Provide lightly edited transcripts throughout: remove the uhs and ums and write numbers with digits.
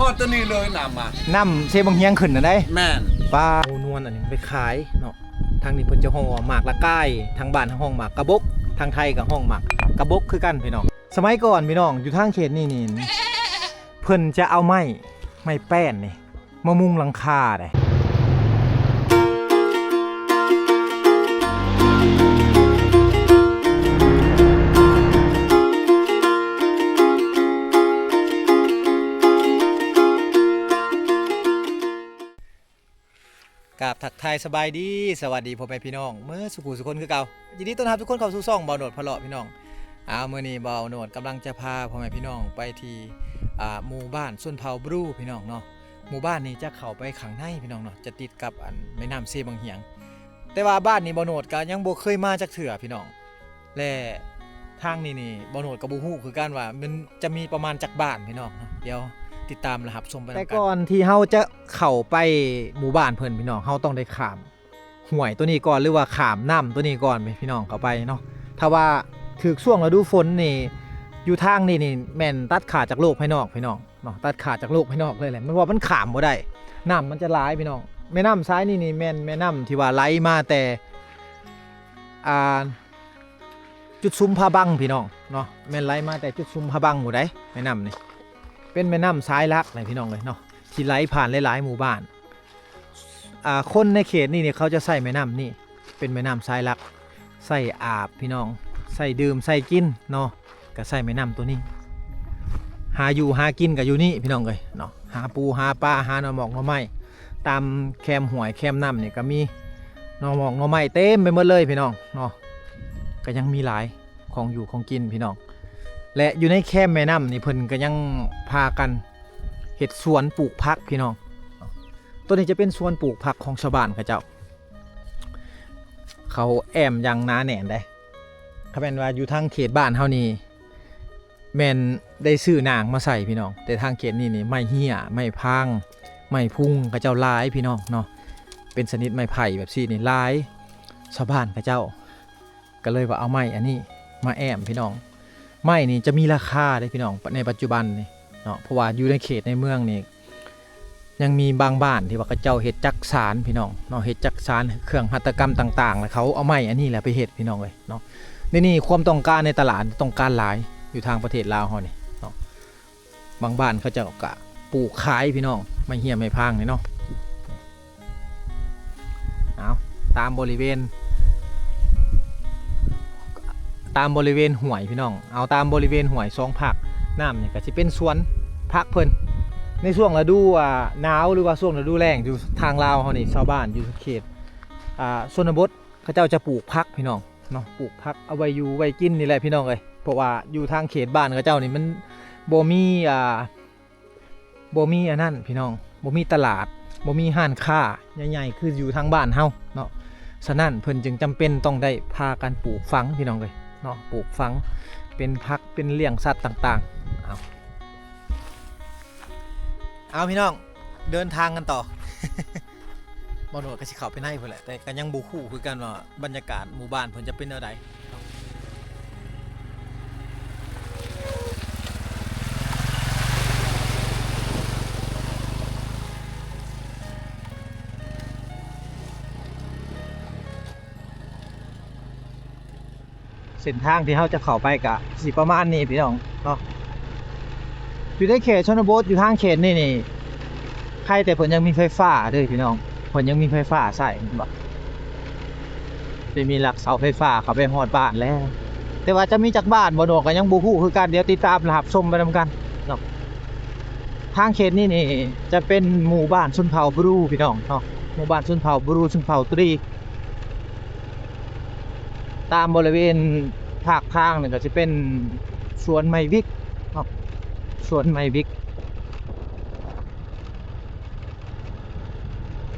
อตัวนี้เลยนำมาน้ำเซบังเฮียงขึ้นน่ะได้แม่นปลาโอนวลอันนี้ไปขายเนาะทางนี้เพิ่นจะห้องหมากละก้ายทางบ้านห้องหมากกระบกทางไทยกับห้องหมากกระบกคือกันพี่น้องสมัยก่อนพี่น้องอยู่ทางเขตนี่เพิ่นจะเอาไม้แป้นนี่มามุงหลังคาได้กับทักทายสบายดีสวัสดีพ่อแม่พี่น้องเมื่อสุขุสุคนคือเก่ายินดีต้อนรับทุกคนเข้าสู่ช่องเบาโหนดพะเลาะพี่น้องมื้อนี้เบาโหนดกำลังจะพาพ่อแม่พี่น้องไปที่หมู่บ้านชนเผ่าบรูพี่น้องเนาะหมู่บ้านนี้จะเข้าไปข้างในพี่น้องเนาะจะติดกับแม่น้ำเซบังเฮียงแต่ว่าบ้านนี้เบาโหนดก็ยังบ่เคยมาจักเทื่อพี่น้องและทางนี้เบาโหนดก็บ่ฮู้คือกันว่ามันจะมีประมาณจักบ้านพี่น้องเนาะเดี๋ยวติดตามนะครับชมไปแต่ก่อนที่เฮาจะเข้าไปหมู่บ้านเพิ่นพี่น้องเฮาต้องได้ข้ามห้วยตัวนี้ก่อนหรือว่าข้ามน้ำตัวนี้ก่อนพี่น้องเข้าไปเนาะถ้าว่าถึกช่วงฤดูฝนนี่อยู่ทางนี่แม่นตัดขาดจากโลกภายนอกพี่น้องเนาะตัดขาดจากโลกภายนอกเลยแหละมันว่ามันข้ามบ่ได้น้ำมันจะหลายพี่น้องแม่น้ำซ้ายนี่แม่นแม่น้ำที่ว่าไหลมาแต่จุดซุมพาบังพี่น้องเนาะแม่นไหลมาแต่จุดซุมพาบังหมู่ใดแม่น้ำนี่เป็นแม่น้ำซ้ายลักเลยพี่น้องเลยเนาะที่ไหลผ่านหลายๆหมู่บ้านคนในเขตนี่เขาจะใส่แม่น้ำนี่เป็นแม่น้ำซ้ายลักใส่อาบพี่น้องใส่ดื่มใส่กินเนาะก็ใส่แม่น้ำตัวนี้หาอยู่หากินกับอยู่นี่พี่น้องเลยเนาะหาปูหาปลาหาหน่อหมอกหน่อไม้ตามแคมหวยแคมน้ำเนี่ยก็มีหน่อหมอกหน่อไม้เต็มไปหมดเลยพี่น้องเนาะก็ยังมีหลายของอยู่ของกินพี่น้องและอยู่ในแคมแม่น้ำนี่เพิ่นก็ยังพากันเฮ็ดสวนปลูกผักพี่น้องตัวนี้จะเป็นสวนปลูกผักของชาวบ้านเขาเจ้าเขาแอมยังหนาแน่นได้เขาเป็นว่าอยู่ทางเขตบ้านเฮานี่แม่นได้ซื้อนางมาใส่พี่น้องแต่ทางเขตนี่ไม่เหี้ยไม่พังไม่พุ่งเขาเจ้าลายพี่น้องเนาะเป็นชนิดไม้ไผ่แบบซี่นี่ลายชาวบ้านเขาเจ้าก็เลยว่าเอาไม้อันนี้มาแอมพี่น้องไม้นี่จะมีราคาได้พี่น้องในปัจจุบันนี่เนาะเพราะว่าอยู่ในเขตในเมืองนี่ยังมีบางบ้านที่ว่าเขาเจ้าเฮ็ดจักสารพี่น้องเนาะเฮ็ดจักสารเครื่องหัตถกรรมต่างๆแล้วเขาเอาไม้อันนี้แหละไปเฮ็ดพี่น้องเลยเนาะนี่ความต้องการในตลาดต้องการหลายอยู่ทางประเทศลาวเฮานี่เนาะบางบ้านเขาจะกะปลูกขายพี่น้องไม่เหี้ยไม่พังนี่เนาะเอาตามบริเวณห้วยพี่น้องเอาตามบริเวณห้วย2ภาคน้ำนี่ก็สิเป็นสวนผักเพิ่นในช่วงฤดูหนาวหรือว่าช่วงฤดูแล้งอยู่ทางลาวเฮานี่ชาวบ้านอยู่เขตชนบทเขาเจ้าจะปลูกผักพี่น้องเนาะปลูกผักเอาไว้อยู่ไว้กินนี่แหละพี่น้องเอ้ยเพราะว่าอยู่ทางเขตบ้านเขาเจ้านี่มันบ่มีอันนั้นพี่น้องบ่มีตลาดบ่มีห้างค้าใหญ่ๆคืออยู่ทางบ้านเฮาเนาะฉะนั้นเพิ่นจึงจำเป็นต้องได้พากันปลูกฝังพี่น้องเลยเนาะปลูกฝังเป็นผักเป็นเลี้ยงสัตว์ต่างๆเอาพี่น้องเดินทางกันต่อ บ่โดดก็สิเข้าไปในพุ่นแหละแต่ก็ยังบ่ฮู้คือกันว่าบรรยากาศหมู่บ้านเพิ่นจะเป็นแนวใดเส้นทางที่เราจะเข้าไปก็สิประมาณนี้พี่น้องเนาะอยู่ในเขตชนบทอยู่ทางเขตนี่ใครแต่เพิ่นยังมีไฟฟ้าเด้อพี่น้องเพิ่นยังมีไฟฟ้าใช้บ่มีหลักเสาไฟฟ้าเข้าไปฮอดบ้านแล้วแต่ว่าจะมีจักบ้านบ่โดนก็ยังบ่ฮู้คือกันเดี๋ยวติดตามรับชมไปนำกันเนาะทางเขตนี่จะเป็นหมู่บ้านชนเผ่าบรูพี่น้องเนาะหมู่บ้านชนเผ่าบรูชนเผ่าตรีตามบริเวณภาคทางนี่ก็จะเป็นสวนไม้วิกเนาะสวนไม้วิก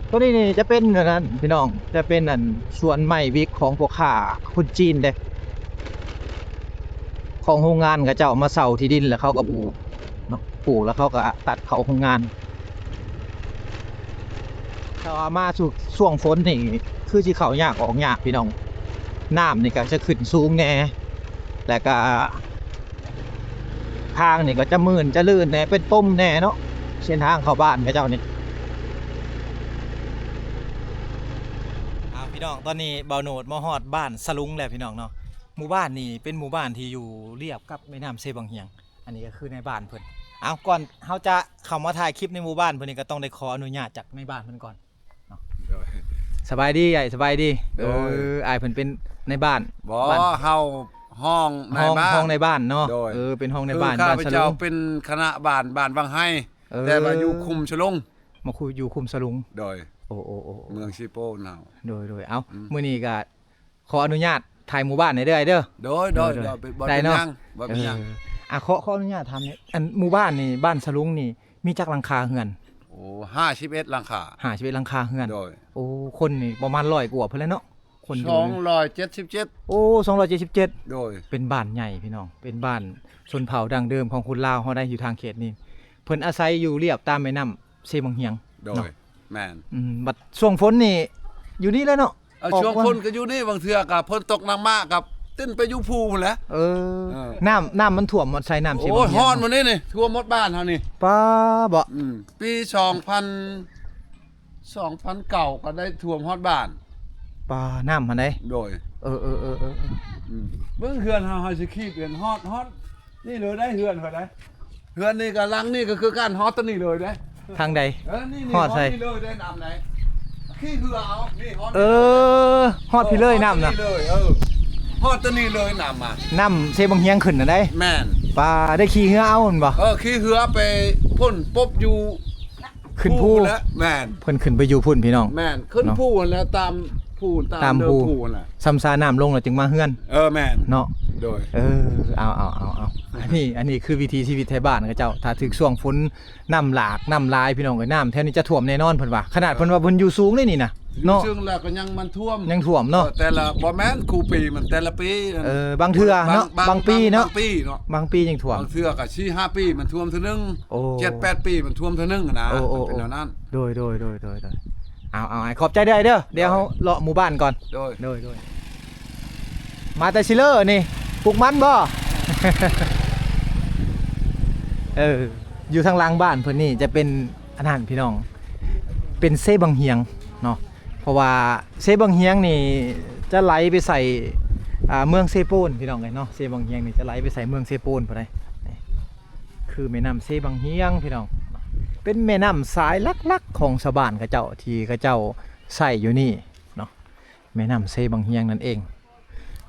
ตัวนี้จะเป็นนั้นพี่น้องจะเป็นสวนไม้วิกของพวกข้าคนจีนเด้ของโรงงานเขาเจ้ามาเสาที่ดินแล้วเขาก็ปลูกเนาะปลูกแล้วเขาก็ตัดเขาโรงงานถ้ามาสู่ช่วงฝนนี่คือสิเขายากออกยากพี่น้องน้ำนี่ก็จะขึ้นสูงแน่แต่ก็ทางนี่ก็จะมืนจะลื่นแน่เป็นต้มแน่เนาะ เส้นทางเข้าบ้านกับเจ้านี่พี่น้องตอนนี้เบาโนดมาฮอดบ้านสลุงแล้วพี่น้องเนาะหมู่บ้านนี่เป็นหมู่บ้านที่อยู่เรียบกับแม่น้ำเซบังเฮียงอันนี้ก็คือในบ้านเพิ่นเอาก่อนเฮาจะเข้ามาถ่ายคลิปในหมู่บ้านเพิ่นนี่ก็ต้องได้ขออนุญาตจากในบ้านเพิ่นก่อนเนาะสบายดีใหญ่สบายดีอ้ายเพิ่นเป็นในบ้านบ่เฮาห้องในบ้านห้องในบ้านเนาะเป็นห้องในบ้านข้าพเจ้าเป็นคณะบ้านวังไห้แต่ว่าอยู่คุมฉลงมาคุยอยู่คุมสลุงโดยโอ้เมืองชิโปนเฮาโดยเอ้ามื้อนี้ก็ขออนุญาตถ่ายหมู่บ้านให้เด้อเด้อโดยบ่เป็นหยังบ่เป็นหยังขออนุญาตถามนี่อันหมู่บ้านนี่บ้านสลุงนี่มีจักหลังคาเฮือนโอ้51หลังคา51หลังคาเฮือนโดยโอ้คนนี่ประมาณ100กว่าเพิ่นแล้วเนาะคนอยู่277โอ้277โดยเป็นบ้านใหญ่พี่น้องเป็นบ้านชนเผ่าดั้งเดิมของคนลาวเฮาได้อยู่ทางเขตนี้เพิ่นอาศัยอยู่เรียบตามแม่น้ำเซบังเฮียงโดยแม่นบัดช่วงฝนนี่อยู่นี่แล้วเนาะช่วงฝนก็อยู่นี่บางเทื่อก็ฝนตกหนักมากกับติ้นไปอยู่ภูพุ่นแหละน้ำมันท่วมหมดใส่น้ำเซบังเฮียงโอ้ฮ้อนมื้อนี้นี่ท่วมหมดบ้านเฮานี่ป้าบ่ปี2000ก็ได้ท่วมฮอดบ้านป้าน้ำมันได้โดยเบิ่งเฮือนเฮาสิขี้เปลี่ยนฮอดนี่เลยได้เฮือนเพิ่นได้เฮือนนี่ก็หลังนี่ก็คือการฮอดตัวนี้เลยได้ทางใดนี่ฮอดใส่นี่เลยได้น้ำไหนขี้เหือเอานี่ฮอดฮอดพี่เลยน้ำน่ะฮอดตัวนี้เลยน้ำมาน้ำเซบังเฮียงขึ้นน่ะได้แม่นป้าได้ขี้เหือเอามันบ่ขี้เหือไปพ่นปบอยู่ขึ้นภูแล้วแม่นเพิ่นขึ้นไปอยู่พุ่นพี่น้องแม่นขึ้นภูแล้วตามภูน่ะซ้ำซาน้ำลงแล้วจึงมาเฮือนแม่นเนาะโดยเอาอันนี้คือวิถีชีวิตไทยบ้านเขาเจ้าถ้าถึงช่วงฝนน้ำหลากน้ำลายพี่น้องเอ้ยน้ำแถวนี้จะท่วมแน่นอนเพิ่นว่าขนาดเพิ่นว่าเพิ่นอยู่สูงเลยนี่นะเนาะซึ่งแล้วก็ยังมันท่วมเนาะแต่ละบ่แม่นคู่ปีมันแต่ละปีบางเทื่อเนาะบางปีเนาะบางปียังท่วมบางเทื่อก็4-5ปีมันท่วมเทื่อนึง7-8ปีมันท่วมเทื่อนึงนะเป็นแนวนั้นโดยเอาขอบใจเด้อเดี๋ยวเฮาเลาะหมู่บ้านก่อนโดยมาแต่ซิเลอร์นี่ปลูกมันบ่อยู่ทางหลังบ้านเพิ่นนี่จะเป็นอันนั้นพี่น้องเป็นเซบังเฮียงเนาะเพราะว่าเซบังเฮียงนี่จะไหลไปใส่เมืองเซโปนพี่น้องไงเนาะเซบังเฮียงนี่จะไหลไปใส่เมืองเซโปนพุ่นได้คือแม่น้ำเซบังเฮียงพี่น้องเป็นแม่น้ำสายลักๆของชาวบ้านเขาเจ้าที่เขาเจ้าใส่อยู่นี่เนาะแม่น้ำเซบังเฮียงนั่นเอง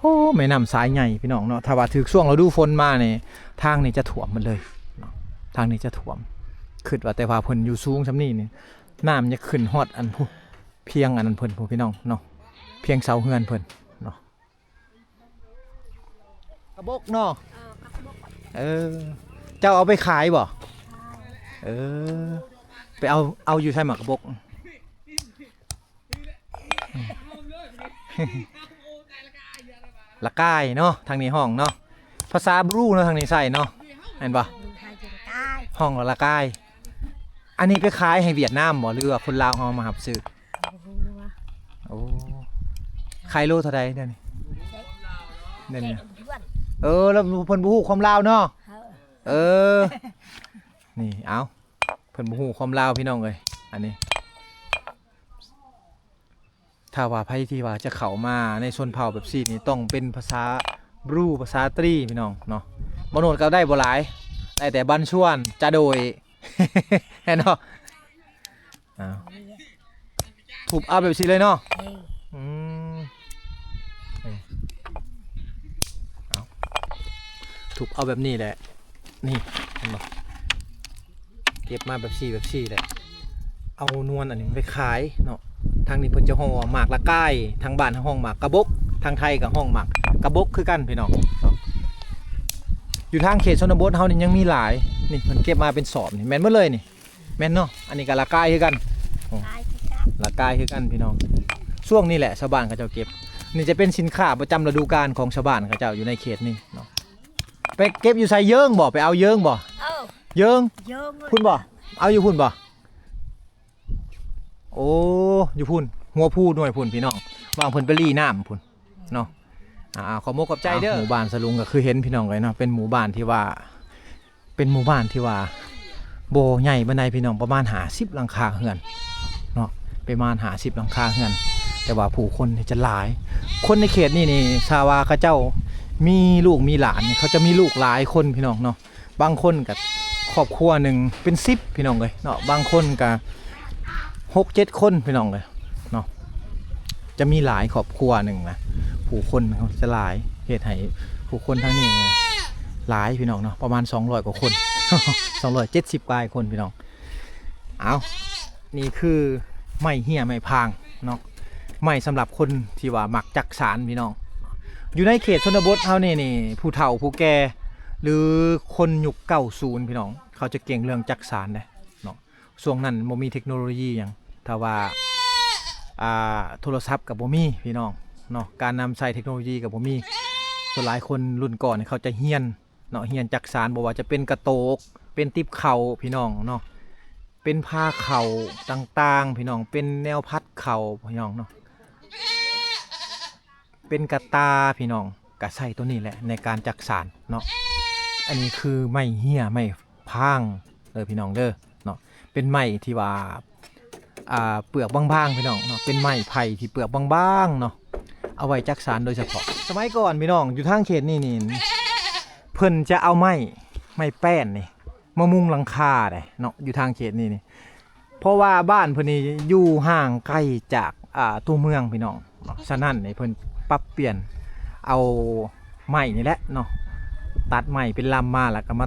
โอ้แม่น้ำสายใหญ่พี่น้องเนาะถ้าว่าถึงช่วงฤดูฝนมาเนี่ยทางนี้จะท่วมมันเลยเนาะทางนี้จะท่วมขึ้นว่าแต่ว่าเพิ่นอยู่สูงซำนี้นี่น้ำจะขึ้นฮอดอันผู้เพียงอันนั้นเพิ่นพี่น้องเนาะเพียงเสาเฮือนเพิ่นเนาะกระบกเนาะเจ้าเอาไปขายบ่ไปเอาอยู่ใช่หมากกระบกละกายเนาะทางนี้ห้องเนาะภาษาบรูเนาะทางนี้ใส่เนาะเห็นปะห้องละกายอันนี้ไปขายให้เวียดนามบ่หรือว่าคนลาวเอามาหับซื้อโอ้ขายโลเท่าใดเดี๋ยวนี้แล้วเพิ่นบ่ฮู้ความลาวเนาะนี่เอาเพิ่นบ่ฮู้ความลาวพี่น้องเอ้ยอันนี้ถ้าว่าไผที่ว่าจะเข้ามาในชนเผ่าแบบซี่นี่ต้องเป็นภาษาบรูภาษาตรีพี่น้องเนาะบ่โนดก็ได้บ่หลายได้แต่บันชวนจะโดยแน่เนาะถูกเอาแบบซี่เลยเนาะถูกเอาแบบนี้แหละนี่เห็นบ่เก็บมาแบบซี่แหละเอานวลอันนี้ไปขายเนาะทางนี้เพิ่นจะห้องหมากละก้ายทางบ้านห้องหมากกระบกทางไทยกับห้องหมากกระบกคือกันพี่น้องอยู่ทางเขตชนบทเฮานี่ยังมีหลายนี่เพิ่นเก็บมาเป็นสอบนี่แม่นหมดเลยนี่แม่นเนาะอันนี้ก็ละก้ายคือกันละก้ายคือกันพี่น้องช่วงนี้แหละชาวบ้านเขาเจ้าเก็บนี่จะเป็นสินค้าประจำฤดูกาลของชาวบ้านเขาเจ้าอยู่ในเขตนี้เนาะไปเก็บอยู่ใส่เยิงบ่ไปเอาเยิงบ่เยิงพุ่นบ่เอาอยู่พุ่นบ่โอ้อยู่พุ่นหัวพูดหน่วยพุ่นพี่น้องวางเพิ่นไปรี่น้ำพุ่นเนาะขอมกขอบใจเด้อหมู่บ้านสลุงก็คือเห็นพี่น้องเลยเนาะเป็นหมู่บ้านที่ว่า โบใหญ่บันไดพี่น้องประมาณ50หลังคาเฮือนเนาะประมาณ50หลังคาเฮือนแต่ว่าผู้คนจะหลายคนในเขตนี่ชาวาเขาเจ้ามีลูกมีหลานเขาจะมีลูกหลายคนพี่น้องเนาะบางคนกับครอบครัวหนึ่งเป็น10พี่น้องเลยเนาะบางคนกับ6-7 คนพี่น้องเลยเนาะจะมีหลายครอบครัวหนึ่งนะผู้คนเขาจะหลายเหตุให้ผู้คนทั้งนี้หลายพี่น้องเนาะประมาณ200 กว่าคน 270 กว่าคนพี่น้องเอานี่คือไม่เหี้ยไม่พางเนาะไม่สำหรับคนที่ว่ามักจักสารพี่น้องอยู่ในเขตชนบทเขานี่ผู้เฒ่าผู้แก่หรือคนยุค90พี่น้องเขาจะเก่งเรื่องจักสารได้เนาะช่วงนั้นบ่มีเทคโนโลยีอย่างถ้าว่าโทรศัพท์กับบ่มีพี่น้องเนาะการนำใช้เทคโนโลยีกับบ่มีส่วนหลายคนรุ่นก่อนเขาจะเฮียนเนาะเฮียนจักสารบ่ว่าจะเป็นกระโตกเป็นติ๊บเข่าพี่น้องเนาะเป็นผ้าเข่าต่างๆพี่น้องเป็นแนวพัดเข่าพี่น้องเนาะเป็นกระตาพี่น้องกระใส่ตัวนี้แหละในการจักสารเนาะอันนี้คือไม้เหี้ยไม้พางพี่น้องเด้อเนาะเป็นไม้ที่ว่าเปลือกบางๆพี่น้องเนาะเป็นไม้ไผ่ที่เปลือกบางๆเนาะเอาไว้จักสารโดยเฉพาะสมัยก่อนพี่น้องอยู่ทางเขตนี่เพิ่นจะเอาไม้แป้นนี่มามุงหลังคาได้เนาะอยู่ทางเขตนี่เพราะว่าบ้านเพิ่นนี่อยู่ห่างไกลจากตัวเมืองพี่น้องเนาะฉะนั้นเพิ่นปรับเปลี่ยนเอาไม้นี่แหละเนาะตัดไม้เป็นลำมาแล้วก็ม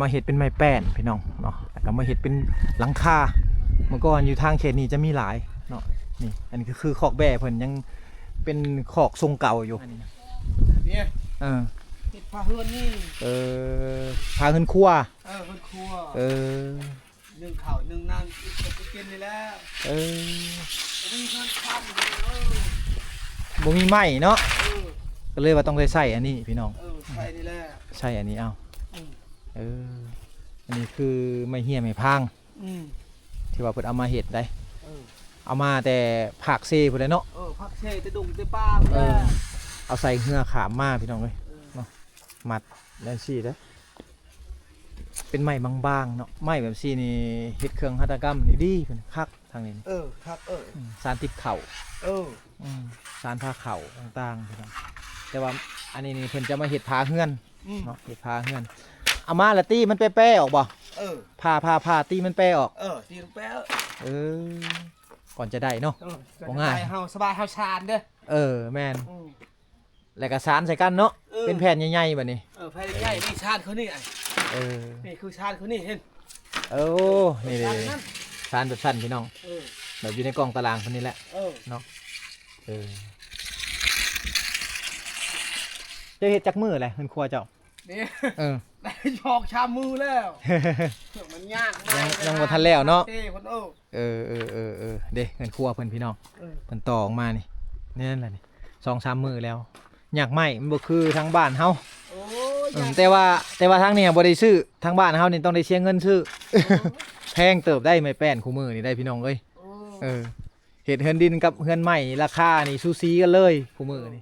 าเฮ็ดเป็นไม้แป้นพี่น้องเนาะแล้วก็มาเฮ็ดเป็นหลังคาเมื่อก่อนอยู่ทางเขตนี้จะมีหลายเนาะนี่อันนี้คือคอกแบ่เพิ่นยังเป็นคอกทรงเก่าอยู่เนี่ยติดผ้าเฮือนนี่ผ้าเฮือนครัวเฮือนครัวนึ่งข้าวนึ่งน้ำกินนี่แหละมีเงินทำบ่มีไม้เนาะก็เลยว่าต้องได้ใส่อันนี้พี่น้องใส่นี่แหละใส่อันนี้เอาอันนี้คือไม่เหี้ยไม่พังที่ว่าเพิ่นเอามาเฮ็ดได้เอามาแต่ผักเซ่พุ่นเลยเนาะผักเซ่แต่ดงแต่ป้าเอาใส่เหือขามมาพี่น้องเอ้ยเนาะมัดแล้วซี่เด้อเป็นไม้บางๆเนาะไม้แบบซี่นี่เฮ็ดเครื่องหัตถกรรมนี่ดีเพิ่นคักทางนี้คักสารติดเข่าสารผ้าเข่าต่างๆพี่น้องแต่ว่าอันนี้นี่เพิ่นจะมาเฮ็ดผ้าเฮือนเนาะเฮ็ดผ้าเฮือนเอามาแล้วตีมันแป้ๆออกบ่ผ้าตีมันแป้ออกตีมันแป้ก่อนจะได้เนาะบ่ง่ายเฮาสบายเฮาชานเด้อแม่นแล้วก็สารใส่กันเนาะเป็นแผ่นใหญ่ๆแบบนี้แผ่นใหญ่นี่ชานเขานี่นี่คือชานเขานี่เห็นนี่สารแบบสั้นพี่น้องแบบอยู่ในกล่องตารางคนนี้แหละเนาะจะเฮ็ดจักมืออะไรเพิ่นครัวเจ้านี่ได้ชอกชามมือแล้วมันยากยังบ่ทันแล้วเนาะเด้เงินครัวเพิ่นพี่น้องเพิ่นต่อออกมานี่นั่นแหละนี่2-3 มื้อแล้วอยากไหมมันบ่คือทางบ้านเฮาแต่ว่าทางนี้บ่ได้ซื้อทางบ้านเฮานี่ต้องได้เสียเงินซื้อแพงเติบได้ไม้แป้นคู่มือนี่ได้พี่น้องเอ้ยเฮ็ดเฮือนดินกับเฮือนใหม่ราคานี่ซูซีกันเลยคู่มือนี่